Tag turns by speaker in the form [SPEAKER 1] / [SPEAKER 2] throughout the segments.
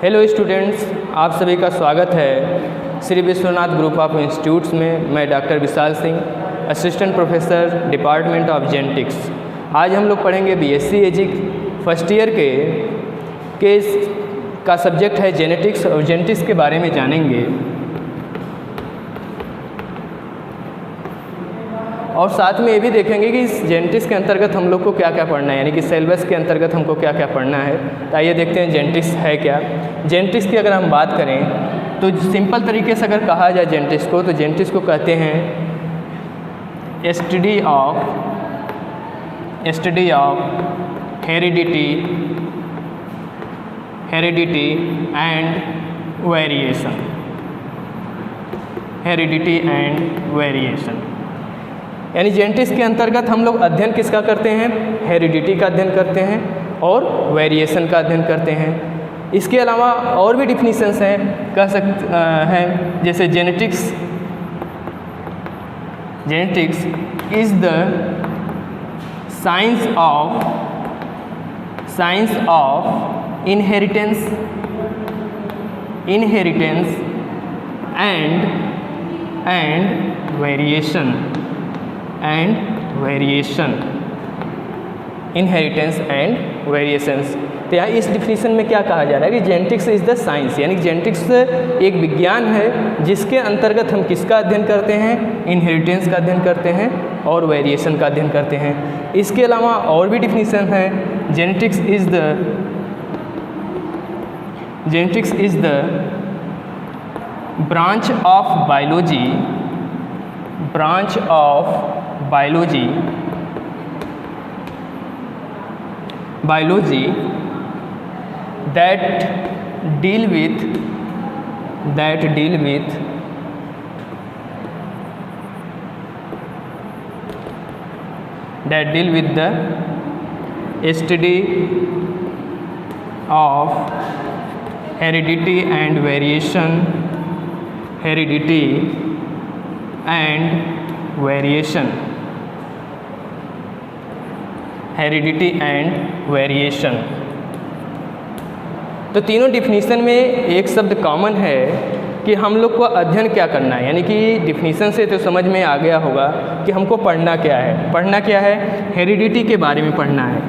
[SPEAKER 1] Hello students, आप सभी का स्वागत है Shri Vishwanath group of institutes में। मैं doctor Vishal Singh, assistant professor department of genetics. आज हम लोग पढ़ेंगे बीएससी एजिक फर्स्ट ईयर के का सब्जेक्ट है जेनेटिक्स, और जेनेटिक्स के बारे में जानेंगे। और साथ में ये भी देखेंगे कि इस जेनेटिक्स के अंतर्गत हम लोग को क्या क्या पढ़ना है, यानी कि सिलेबस के अंतर्गत हमको क्या क्या पढ़ना है। तो आइए देखते हैं जेनेटिक्स है क्या। जेनेटिक्स की अगर हम बात करें तो सिंपल तरीके से अगर कहा जाए जेनेटिक्स को, तो जेनेटिक्स को कहते हैं study of heredity and variation. यानी जेनेटिक्स के अंतर्गत हम लोग अध्ययन किसका करते हैं? हेरिडिटी का अध्ययन करते हैं और वेरिएशन का अध्ययन करते हैं। इसके अलावा और भी डिफिनीशंस हैं, कह सकते हैं, जैसे genetics is the science of inheritance and variation. Inheritance and variations. तो यहाँ इस डिफिनीशन में क्या कहा जा रहा है कि जेनेटिक्स इज द साइंस, यानी जेनेटिक्स एक विज्ञान है जिसके अंतर्गत हम किसका अध्ययन करते हैं? इनहेरिटेंस का अध्ययन करते हैं और वेरिएशन का अध्ययन करते हैं। इसके अलावा और भी डिफिनीशन है। Genetics is the branch of biology that deal with the study of heredity and variation. तो तीनों डिफिनीशन में एक शब्द कॉमन है कि हम लोग को अध्ययन क्या करना है, यानी कि डिफिनीशन से तो समझ में आ गया होगा कि हमको पढ़ना क्या है। हेरिडिटी के बारे में पढ़ना है,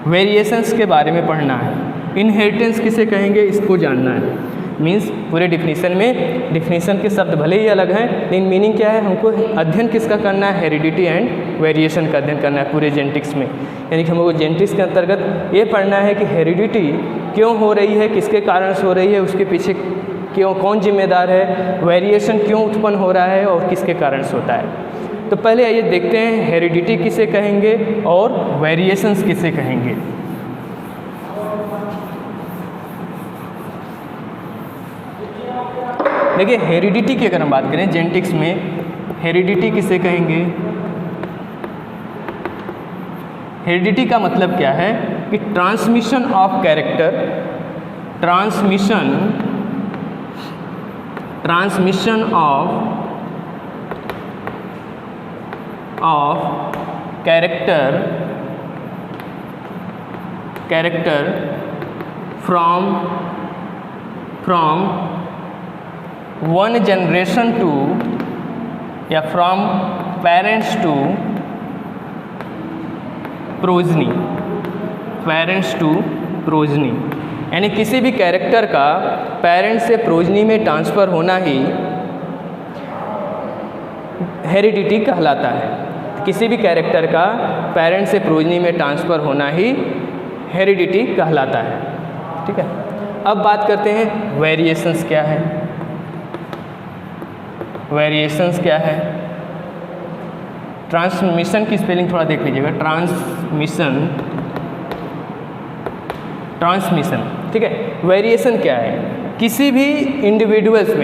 [SPEAKER 1] वेरिएशंस के बारे में पढ़ना है, इनहेरिटेंस किसे कहेंगे इसको जानना है। मीन्स पूरे डिफिनीशन में डिफिनीशन के शब्द भले ही अलग हैं, लेकिन मीनिंग क्या है? हमको अध्ययन किसका करना है? हेरिडिटी एंड वेरिएशन का अध्ययन करना है पूरे जेनेटिक्स में। यानी कि हमको जेनेटिक्स के अंतर्गत ये पढ़ना है कि हेरिडिटी क्यों हो रही है, किसके कारण से हो रही है, उसके पीछे कौन जिम्मेदार है, वेरिएशन क्यों उत्पन्न हो रहा है और किसके कारण से होता है। तो पहले आइए देखते हैं हेरिडिटी किसे कहेंगे और वेरिएशंस किसे कहेंगे। देखिए, हेरिडिटी की अगर हम बात करें जेनेटिक्स में, हेरिडिटी किसे कहेंगे? हेरिडिटी का मतलब क्या है कि transmission of character, transmission of character from one generation to, या from parents to progeny, यानी किसी भी कैरेक्टर का पेरेंट्स से प्रोजनी में ट्रांसफ़र होना ही हेरिडिटी कहलाता है। किसी भी कैरेक्टर का पेरेंट्स से प्रोजनी में ट्रांसफ़र होना ही हेरिडिटी कहलाता है। ठीक है, अब बात करते हैं वेरिएशंस क्या है। वेरिएशंस क्या है? ट्रांसमिशन की स्पेलिंग थोड़ा देख लीजिएगा। ट्रांसमिशन, ठीक है। वेरिएशन क्या है? किसी भी इंडिविजुअल्स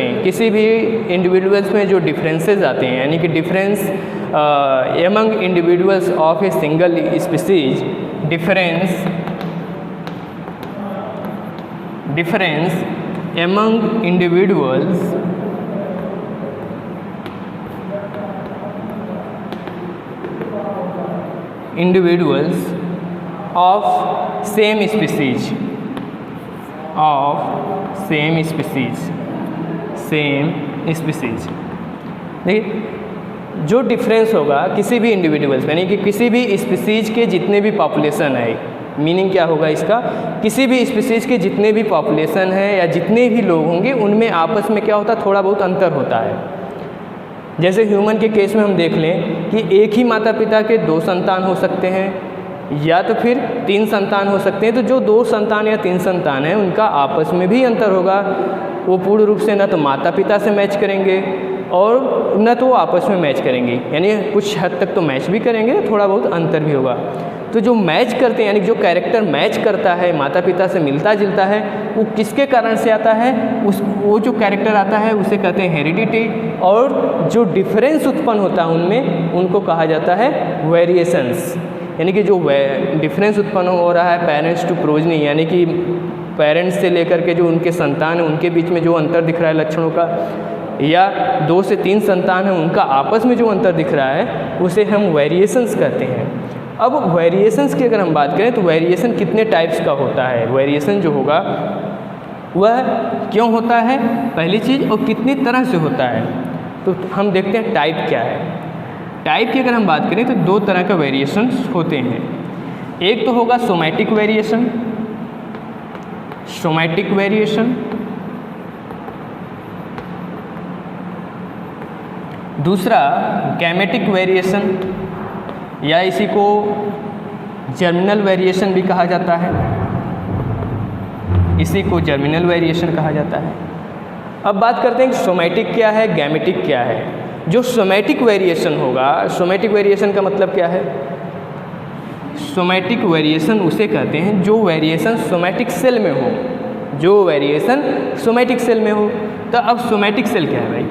[SPEAKER 1] में जो डिफरेंसेस आते हैं, यानी कि difference among individuals of a single species, difference among individuals of same species of same species. देखिए, जो डिफरेंस होगा किसी भी इंडिविजुअल्स यानी कि किसी भी स्पीसीज के जितने भी पॉपुलेशन है, मीनिंग क्या होगा इसका, किसी भी स्पीसीज के जितने भी पॉपुलेशन है या जितने भी लोग होंगे उनमें आपस में क्या होता है, थोड़ा बहुत अंतर होता है। जैसे ह्यूमन के केस में हम देख लें कि एक ही माता पिता के 2 संतान हो सकते हैं या तो फिर 3 संतान हो सकते हैं। तो जो 2 संतान या 3 संतान हैं उनका आपस में भी अंतर होगा। वो पूर्ण रूप से ना तो माता पिता से मैच करेंगे और न तो वो आपस में मैच करेंगे, यानी कुछ हद तक तो मैच भी करेंगे, थोड़ा बहुत अंतर भी होगा। तो जो मैच करते हैं यानी जो कैरेक्टर मैच करता है, माता पिता से मिलता जुलता है, वो किसके कारण से आता है, वो जो कैरेक्टर आता है उसे कहते हैं हेरिडिटी। और जो डिफरेंस उत्पन्न होता है उनमें, उनको कहा जाता है वेरिएशंस। यानी कि जो डिफरेंस उत्पन्न हो रहा है पेरेंट्स टू प्रोजनी, यानी कि पेरेंट्स से लेकर के जो उनके संतान है उनके बीच में जो अंतर दिख रहा है लक्षणों का, या 2 से 3 संतान है उनका आपस में जो अंतर दिख रहा है उसे हम वेरिएशंस कहते हैं। अब वेरिएशंस की अगर हम बात करें तो वेरिएशन कितने टाइप्स का होता है, वेरिएशन जो होगा वह क्यों होता है पहली चीज़, और कितनी तरह से होता है। तो हम देखते हैं टाइप क्या है। टाइप की अगर हम बात करें तो 2 तरह का वेरिएशंस होते हैं। एक तो होगा सोमैटिक वेरिएशन, सोमैटिक वेरिएशन। दूसरा गैमेटिक वेरिएशन, या इसी को जर्मिनल वेरिएशन भी कहा जाता है, इसी को जर्मिनल वेरिएशन कहा जाता है। अब बात करते हैं कि सोमैटिक क्या है, गैमेटिक क्या है। जो सोमैटिक वेरिएशन होगा, सोमैटिक वेरिएशन का मतलब क्या है, सोमैटिक वेरिएशन उसे कहते हैं जो वेरिएशन सोमैटिक सेल में हो, जो वेरिएशन सोमैटिक सेल में हो। तो अब सोमैटिक सेल क्या है भाई,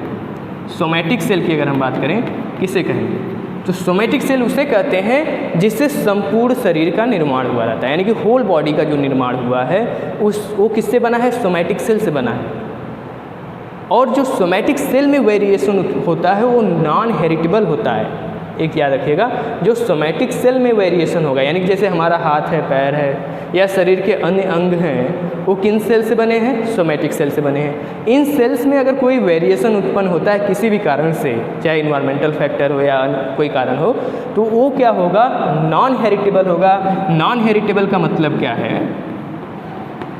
[SPEAKER 1] सोमैटिक सेल की अगर हम बात करें किसे कहेंगे, तो सोमैटिक सेल उसे कहते हैं जिससे संपूर्ण शरीर का निर्माण हुआ रहता है, यानी कि होल बॉडी का जो निर्माण हुआ है वो किससे बना है, सोमैटिक सेल से बना है। और जो सोमैटिक सेल में वेरिएशन होता है वो नॉन हेरिटेबल होता है। एक याद रखिएगा, जो सोमैटिक सेल में वेरिएशन होगा, यानी कि जैसे हमारा हाथ है, पैर है या शरीर के अन्य अंग हैं, वो किन सेल से बने हैं, सोमैटिक सेल से बने हैं। इन सेल्स में अगर कोई वेरिएशन उत्पन्न होता है किसी भी कारण से, चाहे इन्वायरमेंटल फैक्टर हो या कोई कारण हो, तो वो क्या होगा, नॉन हेरिटेबल होगा। नॉन हेरिटेबल का मतलब क्या है,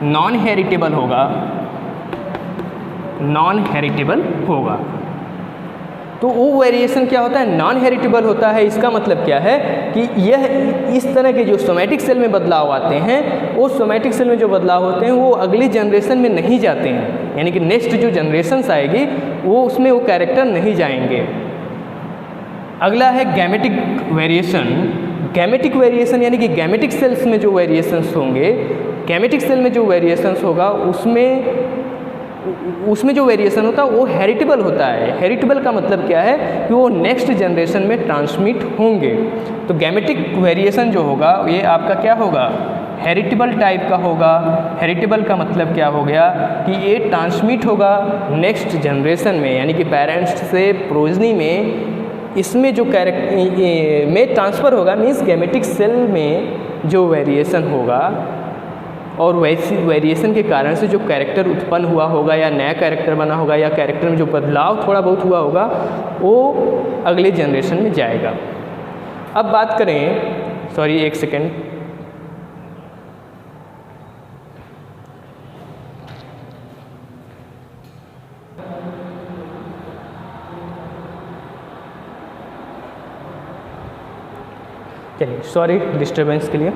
[SPEAKER 1] नॉन हेरिटेबल होगा, नॉन हेरिटेबल होगा। तो वो वेरिएशन क्या होता है, नॉन हेरिटेबल होता है। इसका मतलब क्या है कि यह इस तरह के जो सोमैटिक सेल में बदलाव आते हैं, वो सोमैटिक सेल में जो बदलाव होते हैं वो अगली जनरेशन में नहीं जाते हैं, यानी कि नेक्स्ट जो जनरेशन्स आएगी वो उसमें वो कैरेक्टर नहीं जाएंगे। अगला है गैमेटिक वेरिएशन। गैमेटिक वेरिएशन यानी कि गैमेटिक सेल्स में जो वेरिएशंस होंगे, गैमेटिक सेल में जो वेरिएशंस होगा उसमें जो वेरिएशन होता है वो हेरिटेबल होता है। हेरिटेबल का मतलब क्या है कि वो नेक्स्ट जनरेशन में ट्रांसमिट होंगे। तो गैमेटिक वेरिएशन जो होगा ये आपका क्या होगा, हेरिटेबल टाइप का होगा। हेरिटेबल का मतलब क्या हो गया कि ये ट्रांसमिट होगा नेक्स्ट जनरेशन में, यानी कि पेरेंट्स से प्रोजनी में इसमें जो कैरेक्टर में ट्रांसफ़र होगा। मीन्स गैमेटिक सेल में जो वेरिएशन होगा और वैसी वेरिएशन के कारण से जो कैरेक्टर उत्पन्न हुआ होगा या नया कैरेक्टर बना होगा या कैरेक्टर में जो बदलाव थोड़ा बहुत हुआ होगा वो अगले जनरेशन में जाएगा। अब बात करें, सॉरी एक सेकेंड, चलिए सॉरी डिस्टर्बेंस के लिए।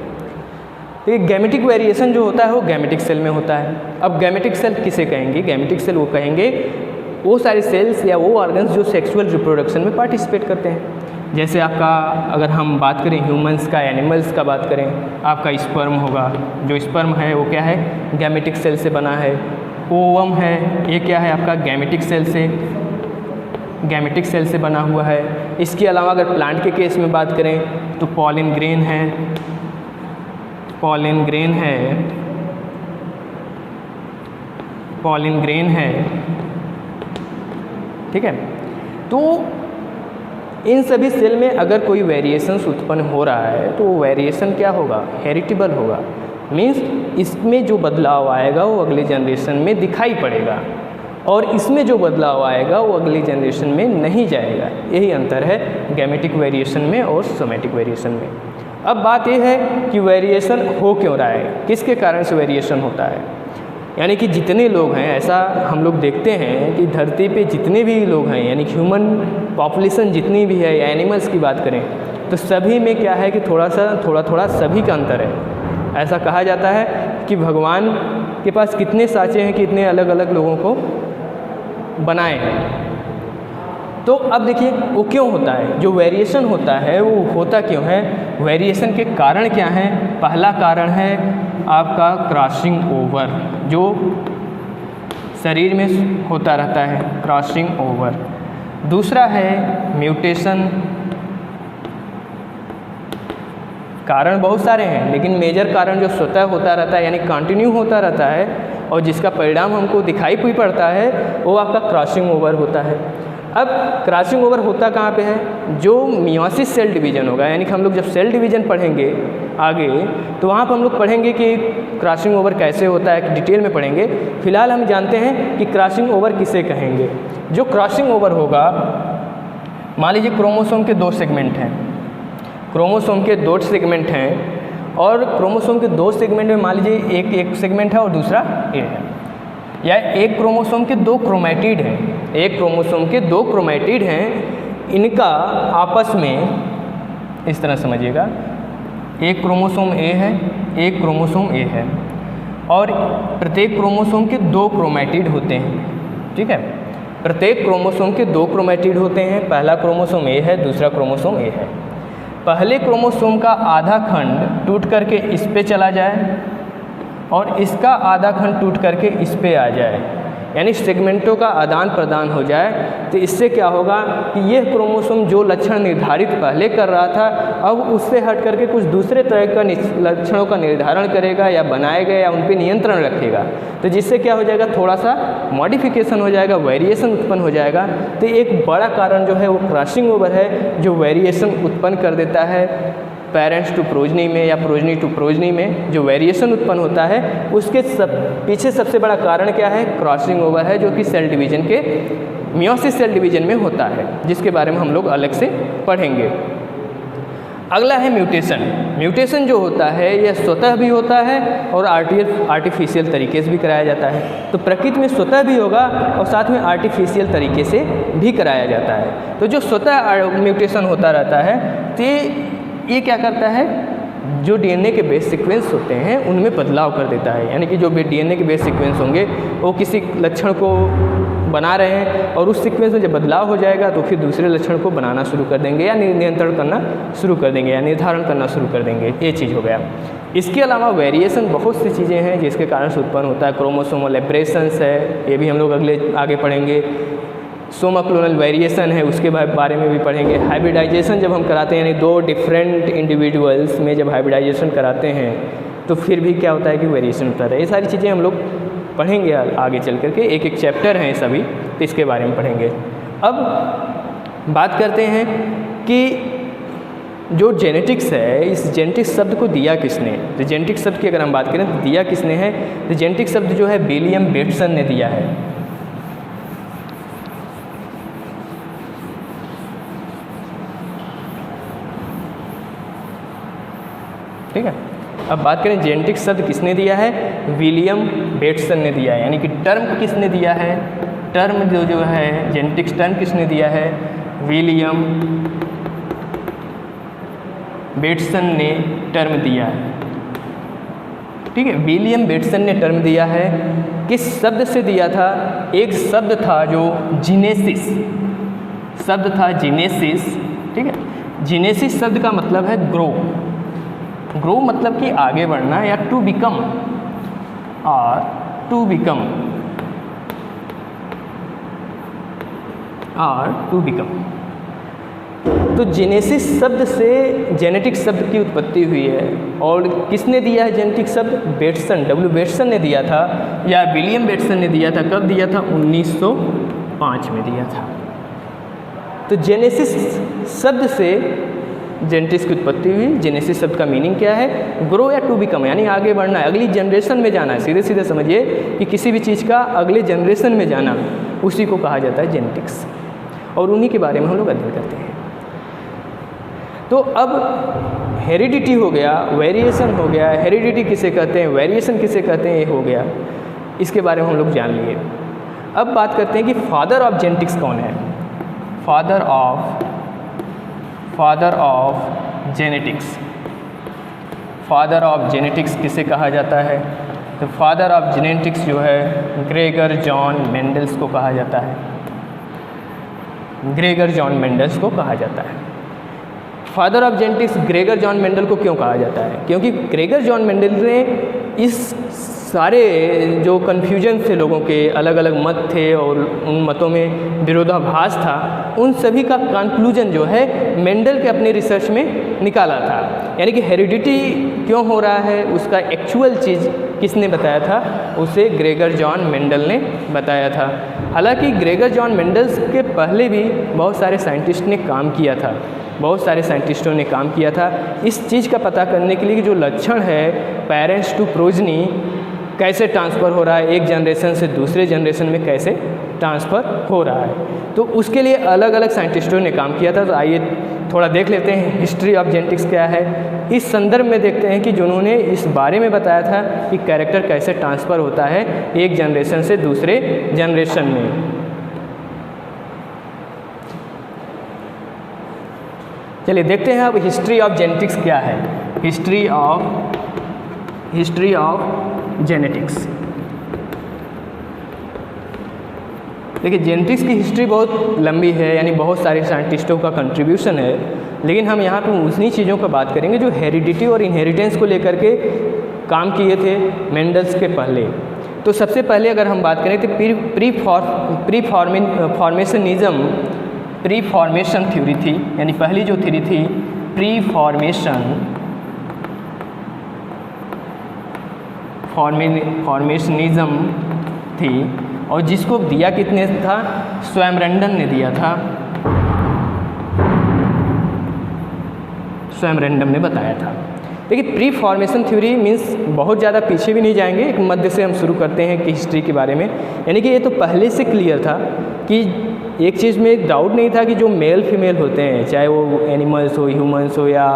[SPEAKER 1] तो ये गैमेटिक वेरिएशन जो होता है वो गैमेटिक सेल में होता है। अब गैमेटिक सेल किसे कहेंगे, गैमेटिक सेल वो कहेंगे वो सारे सेल्स या वो ऑर्गन्स जो सेक्सुअल रिप्रोडक्शन में पार्टिसिपेट करते हैं। जैसे आपका अगर हम बात करें ह्यूमंस का, एनिमल्स का बात करें, आपका स्पर्म होगा, जो स्पर्म है वो क्या है, गैमेटिक सेल से बना है। ओवम है, ये क्या है आपका गैमेटिक सेल से बना हुआ है। इसके अलावा अगर प्लांट के केस में बात करें तो पॉलन ग्रेन है, पॉलन ग्रेन है, ठीक है। तो इन सभी सेल में अगर कोई वेरिएशंस उत्पन्न हो रहा है तो वो वेरिएशन क्या होगा, हेरिटेबल होगा। मीन्स इसमें जो बदलाव आएगा वो अगले जनरेशन में दिखाई पड़ेगा और इसमें जो बदलाव आएगा वो अगली जनरेशन में नहीं जाएगा। यही अंतर है गैमेटिक वेरिएशन में और सोमेटिक वेरिएशन में। अब बात ये है कि वेरिएशन हो क्यों रहा है, किसके कारण से वेरिएशन होता है। यानी कि जितने लोग हैं, ऐसा हम लोग देखते हैं कि धरती पे जितने भी लोग हैं, यानी ह्यूमन पॉपुलेशन जितनी भी है या एनिमल्स की बात करें तो सभी में क्या है कि थोड़ा सभी का अंतर है। ऐसा कहा जाता है कि भगवान के पास कितने साँचे हैं कि इतने अलग अलग लोगों को बनाए हैं। तो अब देखिए वो क्यों होता है, जो वेरिएशन होता है वो होता क्यों है, वेरिएशन के कारण क्या हैं। पहला कारण है आपका क्रॉसिंग ओवर, जो शरीर में होता रहता है, क्रॉसिंग ओवर। दूसरा है म्यूटेशन। कारण बहुत सारे हैं लेकिन मेजर कारण जो स्वतः होता रहता है यानी कंटिन्यू होता रहता है और जिसका परिणाम हमको दिखाई भी पड़ता है वो आपका क्रॉसिंग ओवर होता है। अब क्रॉसिंग ओवर होता कहाँ पे है, जो मियोसिस सेल डिवीजन होगा, यानी कि हम लोग जब सेल डिवीजन पढ़ेंगे आगे तो वहाँ पर हम लोग पढ़ेंगे कि क्रॉसिंग ओवर कैसे होता है, डिटेल में पढ़ेंगे। फिलहाल हम जानते हैं कि क्रॉसिंग ओवर किसे कहेंगे। जो क्रॉसिंग ओवर होगा, मान लीजिए क्रोमोसोम के 2 सेगमेंट हैं, क्रोमोसोम के 2 सेगमेंट हैं और क्रोमोसोम के 2 सेगमेंट में मान लीजिए एक सेगमेंट है और दूसरा ए है, या एक क्रोमोसोम के 2 क्रोमैटिड हैं, एक क्रोमोसोम के 2 क्रोमैटिड हैं, इनका आपस में इस तरह समझिएगा, एक क्रोमोसोम ए है, एक क्रोमोसोम ए है और प्रत्येक क्रोमोसोम के 2 क्रोमैटिड होते हैं। ठीक है, प्रत्येक क्रोमोसोम के 2 क्रोमैटिड होते हैं। पहला क्रोमोसोम ए है, दूसरा क्रोमोसोम ए है। पहले क्रोमोसोम का आधा खंड टूट करके इस पे चला जाए और इसका आधा खंड टूट करके इस पे आ जाए, यानी सेगमेंटों का आदान प्रदान हो जाए। तो इससे क्या होगा कि यह क्रोमोसोम जो लक्षण निर्धारित पहले कर रहा था अब उससे हट करके कुछ दूसरे तरह का लक्षणों का निर्धारण करेगा या बनाएगा या उन पर नियंत्रण रखेगा। तो जिससे क्या हो जाएगा, थोड़ा सा मॉडिफिकेशन हो जाएगा, वेरिएशन उत्पन्न हो जाएगा। तो एक बड़ा कारण जो है वो क्रॉसिंग ओवर है, जो वेरिएशन उत्पन्न कर देता है पेरेंट्स टू प्रोजनी में या प्रोजनी टू प्रोजनी में जो वेरिएशन उत्पन्न होता है उसके पीछे सबसे बड़ा कारण क्या है, क्रॉसिंग ओवर है, जो कि सेल डिवीजन के मियोसिस सेल डिवीजन में होता है, जिसके बारे में हम लोग अलग से पढ़ेंगे। अगला है म्यूटेशन। म्यूटेशन जो होता है यह स्वतः भी होता है और आर्टिफिशियल तरीके से भी कराया जाता है। तो प्रकृति में स्वतः भी होगा और साथ में आर्टिफिशियल तरीके से भी कराया जाता है। तो जो स्वतः म्यूटेशन होता रहता है तो ये क्या करता है, जो डीएनए के बेस सीक्वेंस होते हैं उनमें बदलाव कर देता है। यानी कि जो भी डीएनए के बेस सीक्वेंस होंगे वो किसी लक्षण को बना रहे हैं और उस सीक्वेंस में जब बदलाव हो जाएगा तो फिर दूसरे लक्षण को बनाना शुरू कर देंगे या नियंत्रण करना शुरू कर देंगे या निर्धारण करना शुरू कर देंगे। ये चीज़ हो गया। इसके अलावा वेरिएशन बहुत सी चीज़ें हैं जिसके कारण से उत्पन्न होता है। क्रोमोसोमल एब्रेशंस है, ये भी हम लोग आगे पढ़ेंगे। सोमा क्लोनल वेरिएशन है, उसके बारे में भी पढ़ेंगे। हाइब्रिडाइजेशन जब हम कराते हैं, यानी 2 डिफरेंट इंडिविजुअल्स में जब हाइब्रिडाइजेशन कराते हैं तो फिर भी क्या होता है कि वेरिएशन होता है। ये सारी चीज़ें हम लोग पढ़ेंगे आगे चल करके, एक चैप्टर हैं सभी, तो इसके बारे में पढ़ेंगे। अब बात करते हैं कि जो जेनेटिक्स है, इस जेनेटिक्स शब्द को दिया किसने। तो जेनेटिक्स शब्द की अगर हम बात करें तो दिया किसने है, तो जेनेटिक्स शब्द जो है विलियम बेटसन ने दिया है। ठीक है, अब बात करें जेनेटिक्स शब्द किसने दिया है, विलियम बेटसन ने दिया है। यानी कि टर्म किसने दिया है, टर्म जो है जेनेटिक्स टर्म किसने दिया है, विलियम बेटसन ने टर्म दिया है। ठीक है, विलियम बेटसन ने टर्म दिया है। किस शब्द से दिया था, एक शब्द था जो जीनेसिस शब्द था, जीनेसिस। ठीक है, जीनेसिस शब्द का मतलब है ग्रो। ग्रो मतलब कि आगे बढ़ना या टू बिकम और टू बिकम तो जेनेसिस शब्द से जेनेटिक शब्द की उत्पत्ति हुई है। और किसने दिया है जेनेटिक शब्द, बेटसन, डब्ल्यू बेटसन ने दिया था या विलियम बेटसन ने दिया था। कब दिया था, 1905 में दिया था। तो जेनेसिस शब्द से जेनेटिक्स की उत्पत्ति हुई। जेनेसिस शब्द का मीनिंग क्या है? ग्रो या टू बिकम, यानी आगे बढ़ना है, अगली जनरेशन में जाना है। सीधे सीधे समझिए कि किसी भी चीज़ का अगले जनरेशन में जाना, उसी को कहा जाता है जेनेटिक्स, और उन्हीं के बारे में हम लोग अध्ययन करते हैं। तो अब हेरिडिटी हो गया, वेरिएशन हो गया। हेरिडिटी किसे कहते हैं, वेरिएशन किसे कहते हैं, ये हो गया, इसके बारे में हम लोग जान लिए। अब बात करते हैं कि फादर ऑफ जेनेटिक्स कौन है। Father of genetics, father of genetics किसे कहा जाता है? तो फादर ऑफ जेनेटिक्स जो है ग्रेगर जॉन मेंडल्स को कहा जाता है। ग्रेगर जॉन मेंडल्स को कहा जाता है। Father of genetics Gregor John Mendel को क्यों कहा जाता है? क्योंकि ग्रेगर जॉन मेंडल ने इस सारे जो कन्फ्यूजन थे, लोगों के अलग अलग मत थे और उन मतों में विरोधाभास था, उन सभी का कंक्लूजन जो है मेंडल के अपने रिसर्च में निकाला था। यानी कि हेरिडिटी क्यों हो रहा है, उसका एक्चुअल चीज़ किसने बताया था? उसे ग्रेगर जॉन मेंडल ने बताया था। हालांकि ग्रेगर जॉन मेंडल्स के पहले भी बहुत सारे साइंटिस्ट ने काम किया था, बहुत सारे साइंटिस्टों ने काम किया था इस चीज़ का पता करने के लिए कि जो लक्षण है पेरेंट्स टू प्रोजनी कैसे ट्रांसफ़र हो रहा है, एक जनरेशन से दूसरे जनरेशन में कैसे ट्रांसफ़र हो रहा है, तो उसके लिए अलग अलग साइंटिस्टों ने काम किया था। तो आइए थोड़ा देख लेते हैं हिस्ट्री ऑफ जेनेटिक्स क्या है। इस संदर्भ में देखते हैं कि जिन्होंने इस बारे में बताया था कि कैरेक्टर कैसे ट्रांसफ़र होता है एक जनरेशन से दूसरे जनरेशन में। चलिए देखते हैं अब हिस्ट्री ऑफ जेनेटिक्स क्या है। History of genetics. देखिए जेनेटिक्स की हिस्ट्री बहुत लंबी है, यानी बहुत सारे साइंटिस्टों का कंट्रीब्यूशन है, लेकिन हम यहाँ पर उन्हीं चीज़ों पर बात करेंगे जो हेरिडिटी और इनहेरिटेंस को लेकर के काम किए थे मेंडल्स के पहले। तो सबसे पहले अगर हम बात करें तो प्री फॉर्मेशन थ्योरी थी, यानी पहली जो थ्योरी थी प्री फॉर्मेशनिज्म थी, और जिसको दिया कितने था? स्वयंरेंडन ने दिया था, स्वयंरेंडन ने बताया था। देखिए प्री फॉर्मेशन थ्योरी मीन्स बहुत ज़्यादा पीछे भी नहीं जाएंगे, एक मध्य से हम शुरू करते हैं कि हिस्ट्री के बारे में। यानी कि ये तो पहले से क्लियर था कि एक चीज़ में डाउट नहीं था कि जो मेल फीमेल होते हैं, चाहे वो एनिमल्स हो, ह्यूमंस हो या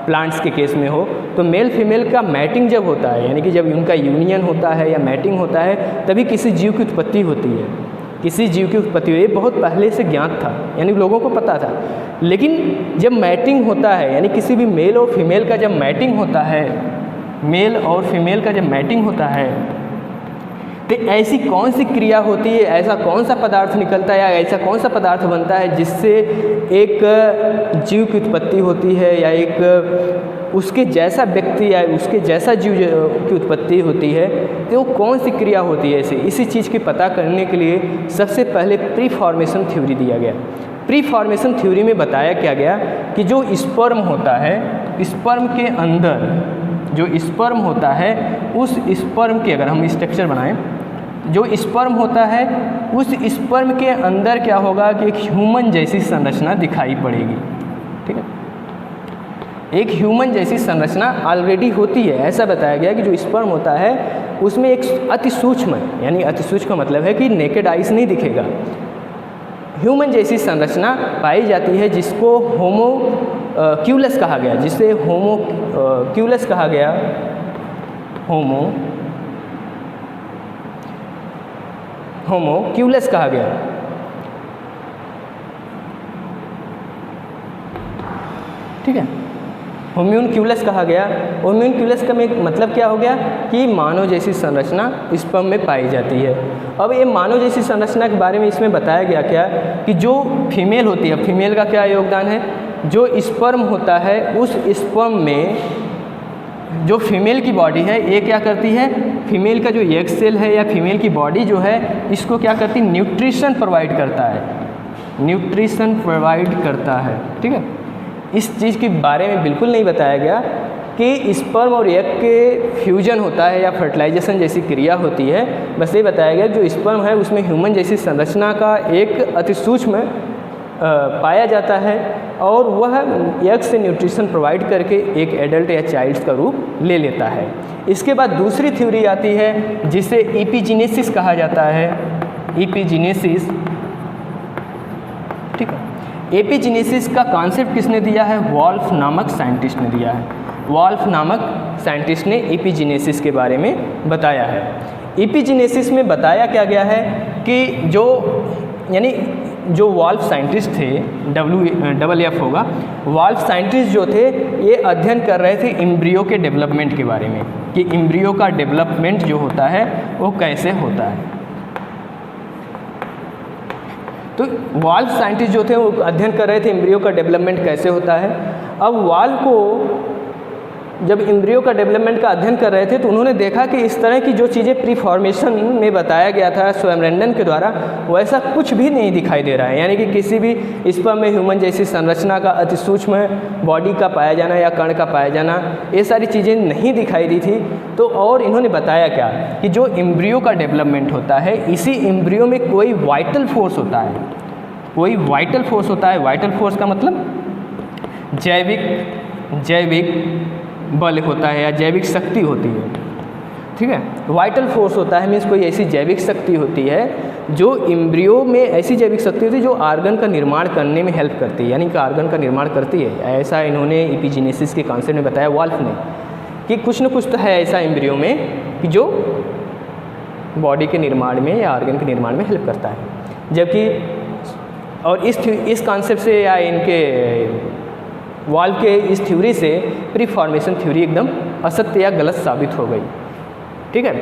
[SPEAKER 1] प्लांट्स के केस में हो, तो मेल फीमेल का मैटिंग जब होता है, यानी कि जब उनका यूनियन होता है या मैटिंग होता है, तभी किसी जीव की उत्पत्ति होती है, किसी जीव की उत्पत्ति हुई। ये बहुत पहले से ज्ञात था, यानी लोगों को पता था। लेकिन जब मैटिंग होता है, यानी किसी भी मेल और फीमेल का जब मैटिंग होता है, मेल और फीमेल का जब मैटिंग होता है, तो ऐसी कौन सी क्रिया होती है, ऐसा कौन सा पदार्थ निकलता है या ऐसा कौन सा पदार्थ बनता है जिससे एक जीव की उत्पत्ति होती है या एक उसके जैसा व्यक्ति या उसके जैसा जीव की उत्पत्ति होती है, तो वो कौन सी क्रिया होती है। इसी चीज़ के पता करने के लिए सबसे पहले प्री फॉर्मेशन थ्योरी दिया गया। प्री फॉर्मेशन थ्योरी में बताया क्या गया कि जो स्पर्म होता है, स्पर्म के अंदर जो स्पर्म होता है, उस स्पर्म के अगर हम स्ट्रक्चर बनाएं, जो स्पर्म होता है उस स्पर्म के अंदर क्या होगा कि एक ह्यूमन जैसी संरचना दिखाई पड़ेगी। ठीक है, एक ह्यूमन जैसी संरचना ऑलरेडी होती है। ऐसा बताया गया कि जो स्पर्म होता है उसमें एक अति सूक्ष्म, यानी अति सूक्ष्म का मतलब है कि नेकेड आइज नहीं दिखेगा, ह्यूमन जैसी संरचना पाई जाती है, जिसको होमोक्यूलस कहा गया, जिसे होमोक्यूलस कहा गया, होमोक्यूलस कहा गया। ठीक है, होम्यूनक्यूलस कहा गया। होम्यूनक्यूलस का मतलब क्या हो गया कि मानव जैसी संरचना स्पर्म में पाई जाती है। अब ये मानव जैसी संरचना के बारे में इसमें बताया गया क्या कि जो फीमेल होती है, फीमेल का क्या योगदान है, जो स्पर्म होता है उस स्पर्म में जो फीमेल की बॉडी है ये क्या करती है, फीमेल का जो एग सेल है या फीमेल की बॉडी जो है इसको क्या करती है, न्यूट्रिशन प्रोवाइड करता है, न्यूट्रिशन प्रोवाइड करता है। ठीक है, इस चीज़ के बारे में बिल्कुल नहीं बताया गया कि स्पर्म और एग के फ्यूजन होता है या फर्टिलाइजेशन जैसी क्रिया होती है। बस ये बताया गया जो स्पर्म है उसमें ह्यूमन जैसी संरचना का एक अति सूक्ष्म पाया जाता है और वह एग से न्यूट्रिशन प्रोवाइड करके एक एडल्ट या चाइल्ड का रूप ले लेता है। इसके बाद दूसरी थ्योरी आती है जिसे एपिजीनेसिस कहा जाता है। एपिजीनेसिस, ठीक है। एपिजीनेसिस का कॉन्सेप्ट किसने दिया है? वॉल्फ नामक साइंटिस्ट ने दिया है। वॉल्फ नामक साइंटिस्ट ने एपिजीनेसिस के बारे में बताया है। एपिजीनेसिस में बताया क्या गया है कि जो वॉल्फ साइंटिस्ट थे, WF होगा, वॉल्फ साइंटिस्ट जो थे ये अध्ययन कर रहे थे एम्ब्रियो के डेवलपमेंट के बारे में कि एम्ब्रियो का डेवलपमेंट जो होता है वो कैसे होता है। तो वॉल्फ साइंटिस्ट जो थे वो अध्ययन कर रहे थे एम्ब्रियो का डेवलपमेंट कैसे होता है। अब वॉल्फ को जब एम्ब्रियो का डेवलपमेंट का अध्ययन कर रहे थे तो उन्होंने देखा कि इस तरह की जो चीज़ें प्री फॉर्मेशन में बताया गया था स्वयंरेंडन के द्वारा वैसा कुछ भी नहीं दिखाई दे रहा है। यानी कि किसी भी स्पर्म में ह्यूमन जैसी संरचना का अति सूक्ष्म बॉडी का पाया जाना या कण का पाया जाना, ये सारी चीज़ें नहीं दिखाई दी थी। तो और इन्होंने बताया क्या कि जो एम्ब्रियो का डेवलपमेंट होता है इसी एम्ब्रियो में कोई वाइटल फोर्स होता है, कोई वाइटल फोर्स होता है। वाइटल फोर्स का मतलब जैविक बल होता है या जैविक शक्ति होती है, ठीक है। वाइटल फोर्स होता है मीन्स कोई ऐसी जैविक शक्ति होती है जो एम्ब्रियो में, ऐसी जैविक शक्ति होती है जो ऑर्गन का निर्माण करने में हेल्प करती है, यानी कि ऑर्गन का निर्माण करती है। ऐसा इन्होंने एपिजीनेसिस के कॉन्सेप्ट में बताया वॉल्फ ने कि कुछ न कुछ तो है ऐसा एम्ब्रियो में कि जो बॉडी के निर्माण में या ऑर्गन के निर्माण में हेल्प करता है। जबकि और इस कॉन्सेप्ट से या इनके वॉल्फ के इस थ्योरी से प्री फॉर्मेशन थ्योरी एकदम असत्य या गलत साबित हो गई, ठीक है।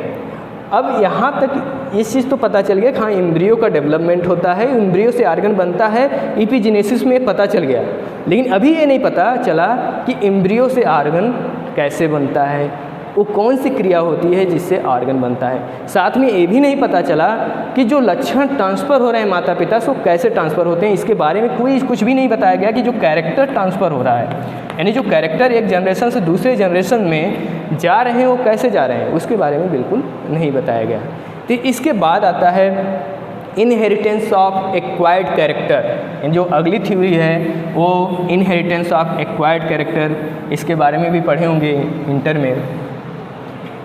[SPEAKER 1] अब यहाँ तक इस चीज़ तो पता चल गया कि हाँ एम्ब्रियो का डेवलपमेंट होता है, एम्ब्रियो से ऑर्गन बनता है, एपिजीनेसिस में पता चल गया। लेकिन अभी ये नहीं पता चला कि एम्ब्रियो से ऑर्गन कैसे बनता है, वो कौन सी क्रिया होती है जिससे ऑर्गन बनता है। साथ में ये भी नहीं पता चला कि जो लक्षण ट्रांसफ़र हो रहे हैं माता पिता से वो कैसे ट्रांसफ़र होते हैं। इसके बारे में कोई कुछ भी नहीं बताया गया कि जो कैरेक्टर ट्रांसफ़र हो रहा है, यानी जो कैरेक्टर एक जनरेशन से दूसरे जनरेशन में जा रहे हैं वो कैसे जा रहे हैं, उसके बारे में बिल्कुल नहीं बताया गया। तो इसके बाद आता है इनहेरिटेंस ऑफ एक्वायर्ड कैरेक्टर। जो अगली थ्योरी है वो इनहेरिटेंस ऑफ एक्वायर्ड कैरेक्टर, इसके बारे में भी पढ़े होंगे इंटर में।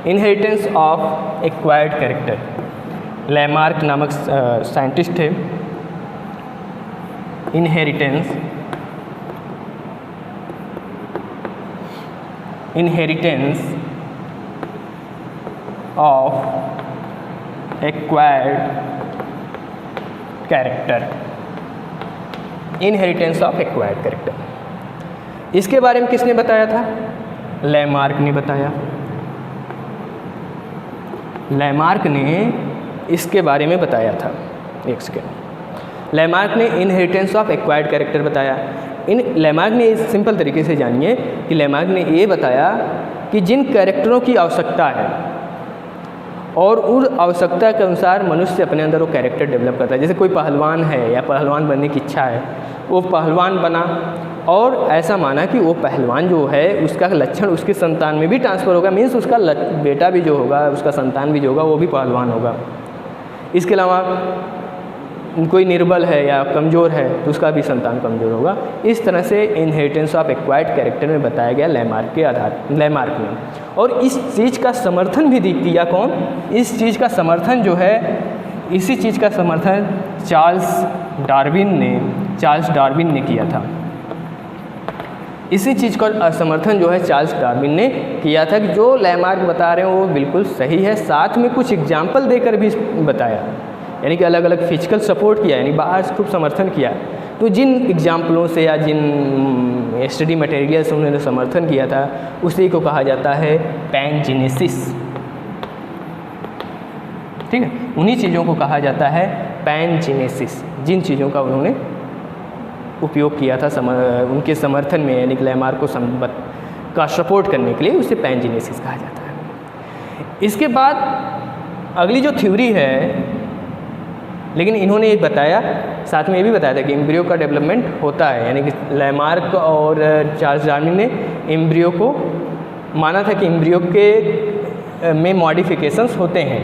[SPEAKER 1] Inheritance of acquired character, Lamarck नामक साइंटिस्ट थे। Inheritance of acquired character, inheritance of acquired character. इसके बारे में किसने बताया था? लैमार्क ने बताया। लैमार्क ने इसके बारे में बताया था। एक सेकेंड, लैमार्क ने इनहेरिटेंस ऑफ एक्वायर्ड कैरेक्टर बताया। लैमार्क ने सिंपल तरीके से जानिए कि लैमार्क ने ये बताया कि जिन कैरेक्टरों की आवश्यकता है और उस आवश्यकता के अनुसार मनुष्य अपने अंदर वो कैरेक्टर डेवलप करता है। जैसे कोई पहलवान है या पहलवान बनने की इच्छा है, वो पहलवान बना और ऐसा माना कि वो पहलवान जो है उसका लक्षण उसकी संतान में भी ट्रांसफ़र होगा, मीन्स उसका बेटा भी जो होगा, उसका संतान भी जो होगा वो भी पहलवान होगा। इसके अलावा कोई निर्बल है या कमज़ोर है तो उसका भी संतान कमज़ोर होगा। इस तरह से इनहेरिटेंस ऑफ एक्वायर्ड कैरेक्टर में बताया गया लैमार्क ने। और इस चीज़ का समर्थन भी किया कौन? इस चीज़ का समर्थन जो है, इसी चीज़ का समर्थन चार्ल्स डार्विन ने किया था। इसी चीज़ का समर्थन जो है चार्ल्स डार्विन ने किया था कि जो लैमार्क बता रहे हैं वो बिल्कुल सही है। साथ में कुछ एग्जाम्पल देकर भी बताया, यानी कि अलग अलग फिजिकल सपोर्ट किया, यानी बाहर से खूब समर्थन किया। तो जिन एग्जाम्पलों से या जिन स्टडी मटेरियल से उन्होंने समर्थन किया था उसी को कहा जाता है पैनजीनेसिस, ठीक है। उन्हीं चीज़ों को कहा जाता है पैनजीनेसिस, जिन चीज़ों का उन्होंने उपयोग किया था उनके समर्थन में, यानी कि लैमार्क को का सपोर्ट करने के लिए, उसे पैनजीनेसिस कहा जाता है। इसके बाद अगली जो थ्योरी है, लेकिन इन्होंने ये बताया, साथ में ये भी बताया था कि एम्ब्रियो का डेवलपमेंट होता है, यानी कि लैमार्क और चार्ल्स डार्विन ने एम्ब्रियो को माना था कि एम्ब्रियो के में मॉडिफिकेशंस होते हैं,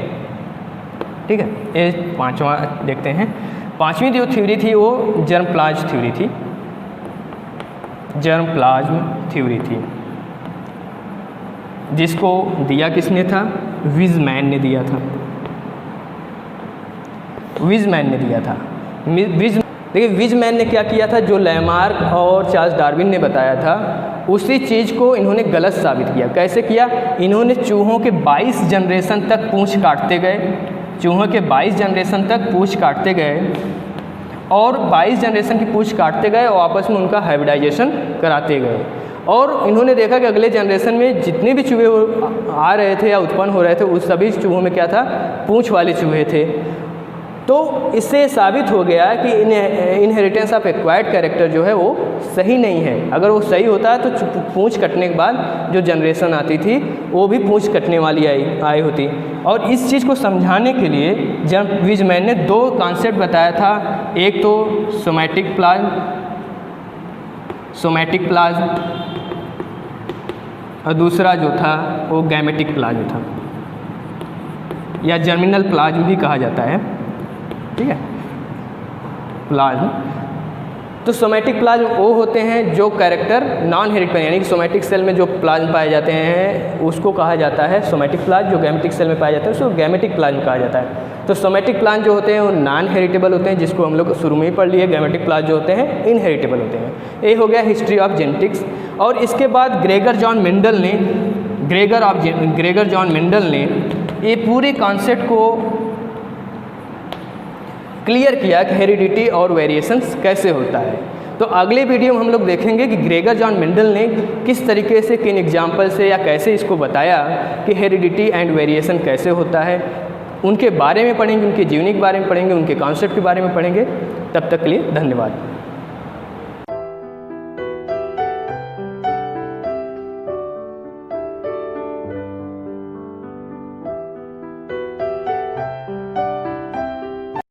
[SPEAKER 1] ठीक है। ये पांचवा देखते हैं, पांचवी जो थ्योरी थी वो जर्मप्लाज्म थ्योरी थी, जर्मप्लाज्म थ्योरी थी, जिसको दिया किसने था? वीज़मैन ने दिया था, वीज़मैन ने दिया था। देखिए वीज़मैन ने क्या किया था, जो लैमार्क और चार्ल्स डार्विन ने बताया था उसी चीज़ को इन्होंने गलत साबित किया। कैसे किया? इन्होंने चूहों के 22 जनरेशन तक पूंछ काटते गए, चूहों के 22 जनरेशन तक पूंछ काटते गए और 22 जनरेशन की पूंछ काटते गए और आपस में उनका हाइब्रिडाइजेशन कराते गए, और इन्होंने देखा कि अगले जनरेशन में जितने भी चूहे आ रहे थे या उत्पन्न हो रहे थे उस सभी चूहों में क्या था? पूंछ वाले चूहे थे। तो इससे साबित हो गया कि इनहेरिटेंस ऑफ एक्वायर्ड कैरेक्टर जो है वो सही नहीं है। अगर वो सही होता है तो पूंछ कटने के बाद जो जनरेशन आती थी वो भी पूंछ कटने वाली आई होती। और इस चीज़ को समझाने के लिए जब वीज़मैन ने 2 कॉन्सेप्ट बताया था, एक तो सोमैटिक प्लाज्म और दूसरा जो था वो गैमेटिक प्लाज्म था, या जर्मिनल प्लाज्म भी कहा जाता है, ठीक है, प्लाज्म। तो सोमैटिक प्लाज्म वो होते हैं जो कैरेक्टर नॉन हेरिडिटरी, यानी कि सोमैटिक सेल में जो प्लाज्म पाए जाते हैं उसको कहा जाता है सोमैटिक प्लाज्म, जो गैमेटिक सेल में पाए जाते हैं उसको गैमेटिक प्लाज्म कहा जाता है। तो सोमैटिक प्लाज्म जो होते हैं वो नॉन हेरिटेबल होते हैं, जिसको हम लोग शुरू में ही पढ़ लिए। गैमेटिक प्लाज्म जो होते हैं इनहेरिटेबल होते हैं। ये हो गया हिस्ट्री ऑफ जेनेटिक्स। और इसके बाद ग्रेगर जॉन मेंडल ने ये पूरे कॉन्सेप्ट को क्लियर किया कि हेरिडिटी और वेरिएशंस कैसे होता है। तो अगले वीडियो में हम लोग देखेंगे कि ग्रेगर जॉन मेंडल ने किस तरीके से, किन एग्जाम्पल से या कैसे इसको बताया कि हेरिडिटी एंड वेरिएशन कैसे होता है। उनके बारे में पढ़ेंगे, उनके जीवनी के बारे में पढ़ेंगे, उनके कॉन्सेप्ट के बारे में पढ़ेंगे। तब तक के लिए धन्यवाद।